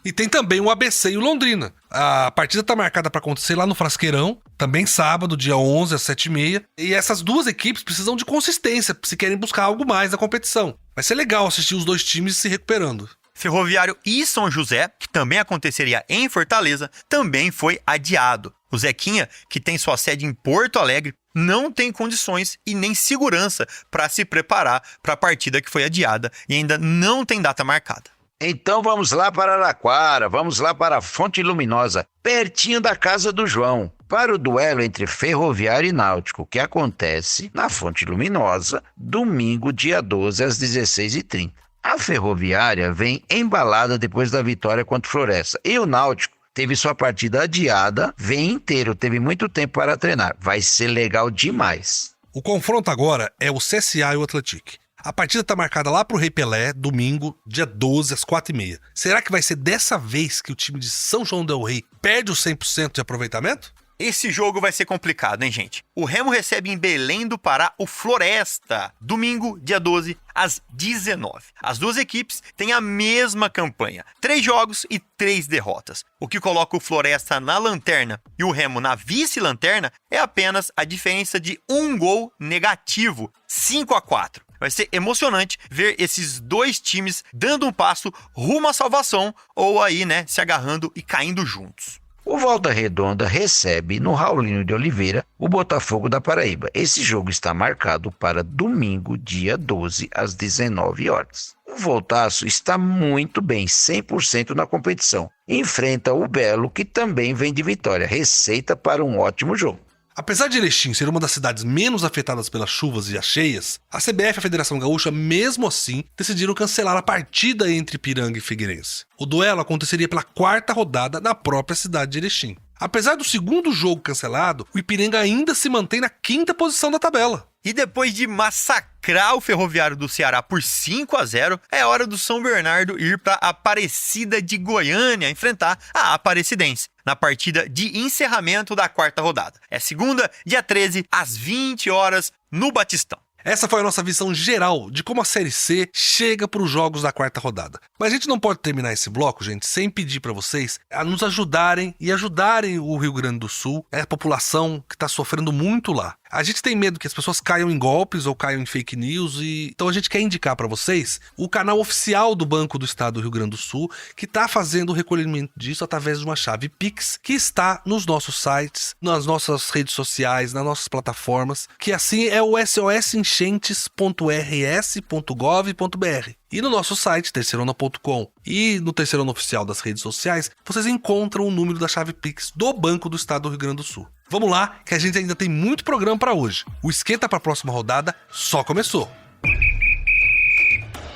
E tem também o ABC e o Londrina. A partida está marcada para acontecer lá no Frasqueirão, também sábado, dia 11, às 7h30. E essas duas equipes precisam de consistência se querem buscar algo mais na competição. Vai ser legal assistir os dois times se recuperando.
Ferroviário e São José, que também aconteceria em Fortaleza, também foi adiado. O Zequinha, que tem sua sede em Porto Alegre, não tem condições e nem segurança para se preparar para a partida que foi adiada e ainda não tem data marcada.
Então vamos lá para Araraquara, vamos lá para a Fonte Luminosa, pertinho da casa do João, para o duelo entre Ferroviário e Náutico, que acontece na Fonte Luminosa, domingo, dia 12, às 16h30. A Ferroviária vem embalada depois da vitória contra o Floresta, e o Náutico teve sua partida adiada, vem inteiro, teve muito tempo para treinar, vai ser legal demais.
O confronto agora é o CSA e o Atlético. A partida está marcada lá pro Rei Pelé, domingo, dia 12, às 4h30. Será que vai ser dessa vez que o time de São João del Rei perde os 100% de aproveitamento?
Esse jogo vai ser complicado, hein, gente? O Remo recebe em Belém do Pará o Floresta, domingo, dia 12, às 19h. As duas equipes têm a mesma campanha, 3 jogos e 3 derrotas. O que coloca o Floresta na lanterna e o Remo na vice-lanterna é apenas a diferença de um gol negativo, 5-4. Vai ser emocionante ver esses dois times dando um passo rumo à salvação ou aí, né, se agarrando e caindo juntos.
O Volta Redonda recebe no Raulinho de Oliveira o Botafogo da Paraíba. Esse jogo está marcado para domingo, dia 12, às 19h. O Voltaço está muito bem, 100% na competição. Enfrenta o Belo, que também vem de vitória. Receita para um ótimo jogo.
Apesar de Erechim ser uma das cidades menos afetadas pelas chuvas e as cheias, a CBF e a Federação Gaúcha, mesmo assim, decidiram cancelar a partida entre Ipiranga e Figueirense. O duelo aconteceria pela 4ª rodada na própria cidade de Erechim. Apesar do segundo jogo cancelado, o Ipiranga ainda se mantém na 5ª posição da tabela.
E depois de massacrar o Ferroviário do Ceará por 5-0, é hora do São Bernardo ir para Aparecida de Goiânia enfrentar a Aparecidense na partida de encerramento da 4ª rodada. É segunda, dia 13, às 20h, no Batistão.
Essa foi a nossa visão geral de como a Série C chega para os jogos da 4ª rodada. Mas a gente não pode terminar esse bloco, gente, sem pedir para vocês a nos ajudarem e ajudarem o Rio Grande do Sul, a população que está sofrendo muito lá. A gente tem medo que as pessoas caiam em golpes ou caiam em fake news, então a gente quer indicar para vocês o canal oficial do Banco do Estado do Rio Grande do Sul, que está fazendo o recolhimento disso através de uma chave Pix, que está nos nossos sites, nas nossas redes sociais, nas nossas plataformas, que assim é o sosenchentes.rs.gov.br. E no nosso site, terceirona.com, e no Terceirona Oficial das redes sociais, vocês encontram o número da chave Pix do Banco do Estado do Rio Grande do Sul. Vamos lá, que a gente ainda tem muito programa para hoje. O esquenta para a próxima rodada só começou.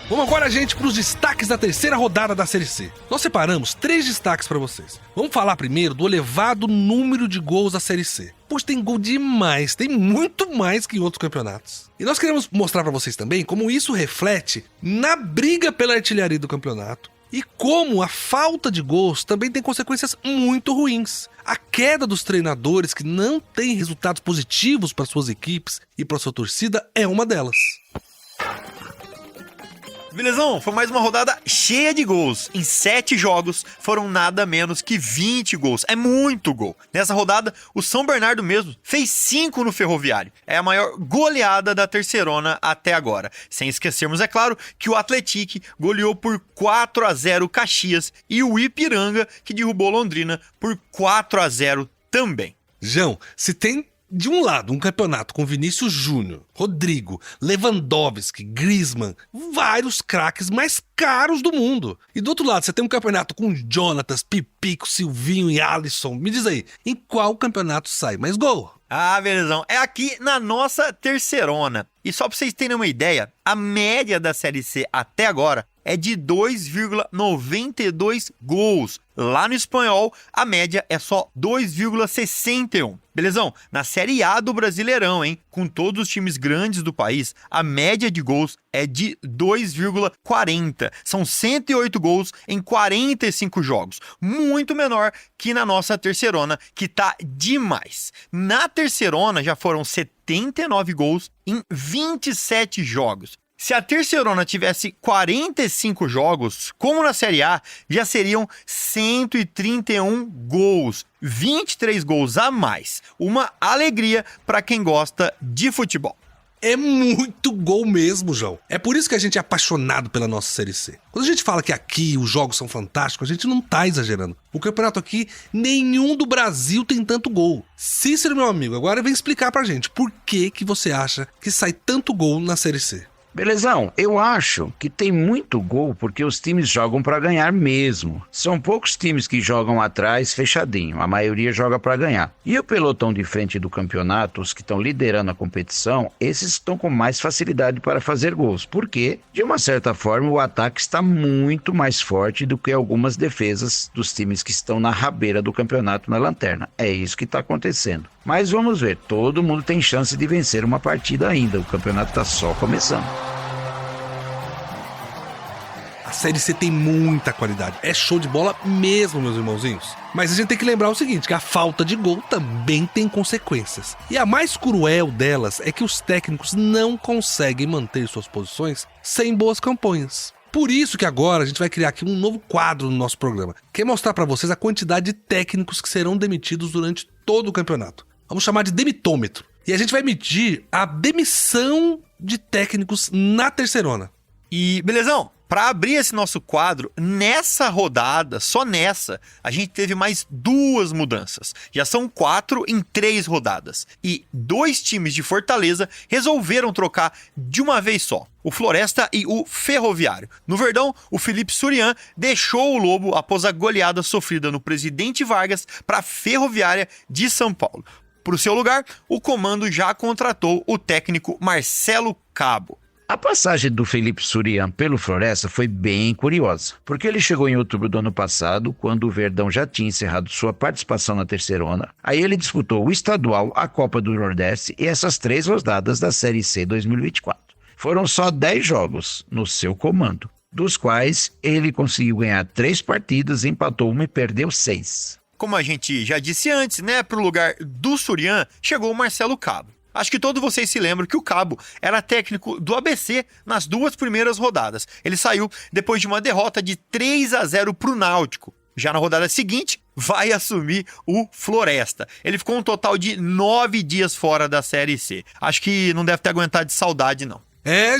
Vamos agora, gente, para os destaques da 3ª rodada da Série C. Nós separamos 3 destaques para vocês. Vamos falar primeiro do elevado número de gols da Série C. Poxa, tem gol demais, tem muito mais que em outros campeonatos. E nós queremos mostrar pra vocês também como isso reflete na briga pela artilharia do campeonato e como a falta de gols também tem consequências muito ruins. A queda dos treinadores que não têm resultados positivos para suas equipes e para sua torcida é uma delas.
Belezão, foi mais uma rodada cheia de gols. Em 7 jogos foram nada menos que 20 gols. É muito gol. Nessa rodada, o São Bernardo mesmo fez 5 no Ferroviário. É a maior goleada da Terceirona até agora. Sem esquecermos, é claro, que o Atlético goleou por 4-0 o Caxias e o Ipiranga, que derrubou Londrina por 4-0 também.
João, se tem de um lado um campeonato com Vinícius Júnior, Rodrigo, Lewandowski, Griezmann, vários craques mais caros do mundo. E do outro lado você tem um campeonato com Jonatas, Pipico, Silvinho e Alisson. Me diz aí, em qual campeonato sai mais gol?
Ah, belezão, é aqui na nossa Terceirona. E só pra vocês terem uma ideia, a média da Série C até agora é de 2,92 gols. Lá no espanhol, a média é só 2,61. Belezão? Na Série A do Brasileirão, hein? Com todos os times grandes do país, a média de gols é de 2,40. São 108 gols em 45 jogos. Muito menor que na nossa Terceirona, que tá demais. Na Terceirona já foram 79 gols em 27 jogos. Se a Terceirona tivesse 45 jogos, como na Série A, já seriam 131 gols, 23 gols a mais. Uma alegria para quem gosta de futebol.
É muito gol mesmo, João. É por isso que a gente é apaixonado pela nossa Série C. Quando a gente fala que aqui os jogos são fantásticos, a gente não tá exagerando. O campeonato aqui, nenhum do Brasil tem tanto gol. Cícero, meu amigo, agora vem explicar pra gente por que você acha que sai tanto gol na Série C.
Belezão, eu acho que tem muito gol porque os times jogam para ganhar mesmo. São poucos times que jogam atrás fechadinho, a maioria joga para ganhar. E o pelotão de frente do campeonato, os que estão liderando a competição, esses estão com mais facilidade para fazer gols, porque, de uma certa forma, o ataque está muito mais forte do que algumas defesas dos times que estão na rabeira do campeonato na lanterna. É isso que está acontecendo. Mas vamos ver, todo mundo tem chance de vencer uma partida ainda, o campeonato está só começando.
A Série C tem muita qualidade, é show de bola mesmo, meus irmãozinhos. Mas a gente tem que lembrar o seguinte, que a falta de gol também tem consequências. E a mais cruel delas é que os técnicos não conseguem manter suas posições sem boas campanhas. Por isso que agora a gente vai criar aqui um novo quadro no nosso programa, que é mostrar para vocês a quantidade de técnicos que serão demitidos durante todo o campeonato. Vamos chamar de demitômetro. E a gente vai medir a demissão de técnicos na Terceirona.
E, belezão, para abrir esse nosso quadro, nessa rodada, só nessa, a gente teve mais 2 mudanças. Já são 4 em 3 rodadas. E 2 times de Fortaleza resolveram trocar de uma vez só. O Floresta e o Ferroviário. No Verdão, o Felipe Surian deixou o Lobo após a goleada sofrida no Presidente Vargas para a Ferroviária de São Paulo. Para o seu lugar, o comando já contratou o técnico Marcelo Cabo.
A passagem do Felipe Surian pelo Floresta foi bem curiosa, porque ele chegou em outubro do ano passado, quando o Verdão já tinha encerrado sua participação na Terceirona. Aí ele disputou o Estadual, a Copa do Nordeste e essas 3 rodadas da Série C 2024. Foram só 10 jogos no seu comando, dos quais ele conseguiu ganhar 3 partidas, empatou 1 e perdeu 6.
Como a gente já disse antes, né, para o lugar do Surian chegou o Marcelo Cabo. Acho que todos vocês se lembram que o Cabo era técnico do ABC nas 2 primeiras rodadas. Ele saiu depois de uma derrota de 3-0 para o Náutico. Já na rodada seguinte, vai assumir o Floresta. Ele ficou um total de 9 dias fora da Série C. Acho que não deve ter aguentado de saudade, não.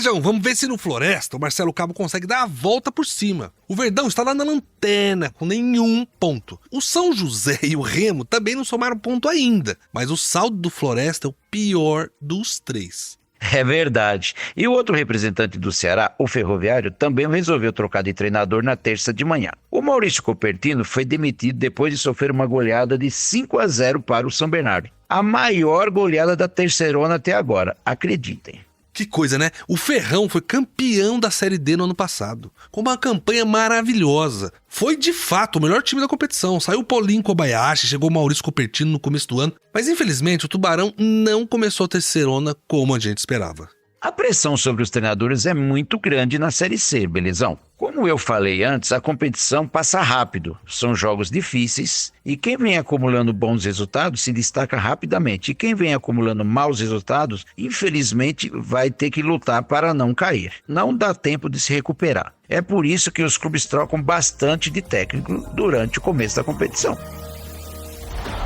João, vamos ver se no Floresta o Marcelo Cabo consegue dar a volta por cima. O Verdão está lá na lanterna, com nenhum ponto. O São José e o Remo também não somaram ponto ainda, mas o saldo do Floresta é o pior dos 3.
É verdade. E o outro representante do Ceará, o Ferroviário, também resolveu trocar de treinador na terça de manhã. O Maurício Copertino foi demitido depois de sofrer uma goleada de 5-0 para o São Bernardo. A maior goleada da Terceirona até agora, acreditem.
Que coisa, né? O Ferrão foi campeão da Série D no ano passado, com uma campanha maravilhosa. Foi, de fato, o melhor time da competição. Saiu o Paulinho Kobayashi, chegou o Maurício Cupertino no começo do ano. Mas, infelizmente, o Tubarão não começou a terceirona como a gente esperava.
A pressão sobre os treinadores é muito grande na Série C, belezão? Como eu falei antes, a competição passa rápido, são jogos difíceis e quem vem acumulando bons resultados se destaca rapidamente. E quem vem acumulando maus resultados, infelizmente, vai ter que lutar para não cair. Não dá tempo de se recuperar. É por isso que os clubes trocam bastante de técnico durante o começo da competição.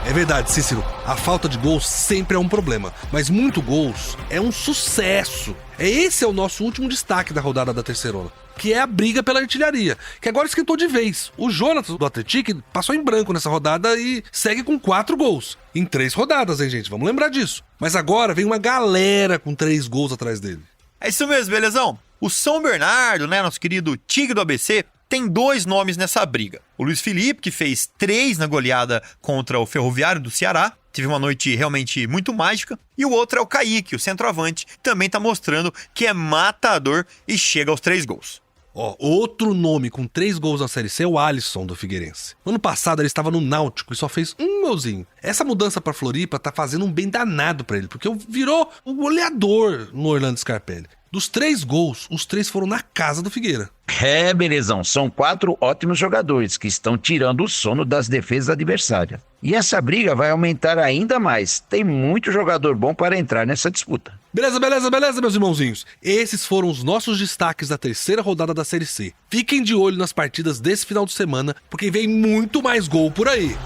É verdade, Cícero, a falta de gols sempre é um problema, mas muito gols é um sucesso. Esse é o nosso último destaque da rodada da terceirona, que é a briga pela artilharia, que agora esquentou de vez. O Jonathan do Atlético passou em branco nessa rodada e segue com 4 gols. Em 3 rodadas, hein, gente? Vamos lembrar disso. Mas agora vem uma galera com 3 gols atrás dele.
É isso mesmo, belezão? O São Bernardo, né, nosso querido Tigre do ABC, tem 2 nomes nessa briga. O Luiz Felipe, que fez 3 na goleada contra o Ferroviário do Ceará, teve uma noite realmente muito mágica. E o outro é o Kaique, o centroavante, que também tá mostrando que é matador e chega aos 3 gols.
Outro nome com 3 gols na Série C é o Alisson do Figueirense. No ano passado ele estava no Náutico e só fez 1 golzinho. Essa mudança pra Floripa tá fazendo um bem danado pra ele, porque virou o goleador no Orlando Scarpelli. Dos 3 gols, os 3 foram na casa do Figueira.
É, belezão, são 4 ótimos jogadores que estão tirando o sono das defesas adversárias. E essa briga vai aumentar ainda mais. Tem muito jogador bom para entrar nessa disputa.
Beleza, meus irmãozinhos. Esses foram os nossos destaques da terceira rodada da Série C. Fiquem de olho nas partidas desse final de semana, porque vem muito mais gol por aí.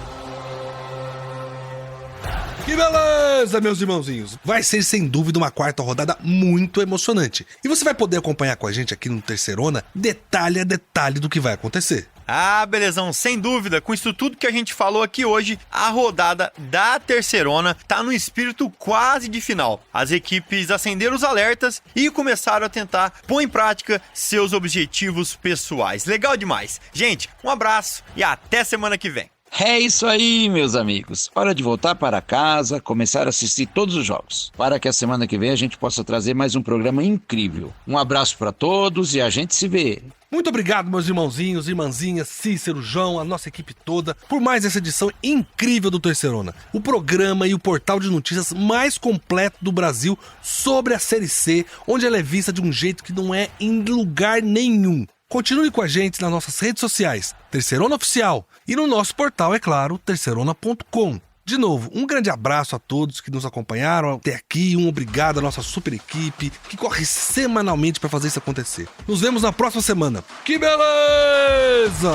Que beleza, meus irmãozinhos! Vai ser, sem dúvida, uma quarta rodada muito emocionante. E você vai poder acompanhar com a gente aqui no Terceirona, detalhe a detalhe do que vai acontecer.
Ah, belezão, sem dúvida, com isso tudo que a gente falou aqui hoje, a rodada da Terceirona tá no espírito quase de final. As equipes acenderam os alertas e começaram a tentar pôr em prática seus objetivos pessoais. Legal demais. Gente, um abraço e até semana que vem.
É isso aí, meus amigos. Hora de voltar para casa, começar a assistir todos os jogos, para que a semana que vem a gente possa trazer mais um programa incrível. Um abraço para todos e a gente se vê.
Muito obrigado, meus irmãozinhos, irmãzinhas, Cícero, João, a nossa equipe toda, por mais essa edição incrível do Terceirona. O programa e o portal de notícias mais completo do Brasil sobre a Série C, onde ela é vista de um jeito que não é em lugar nenhum. Continue com a gente nas nossas redes sociais, Terceirona Oficial, e no nosso portal, é claro, terceirona.com. De novo, um grande abraço a todos que nos acompanharam até aqui, um obrigado à nossa super equipe, que corre semanalmente para fazer isso acontecer. Nos vemos na próxima semana. Que beleza!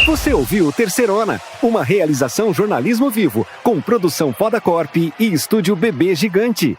Você ouviu Terceirona, uma realização jornalismo vivo, com produção Podacorp e estúdio Bebê Gigante.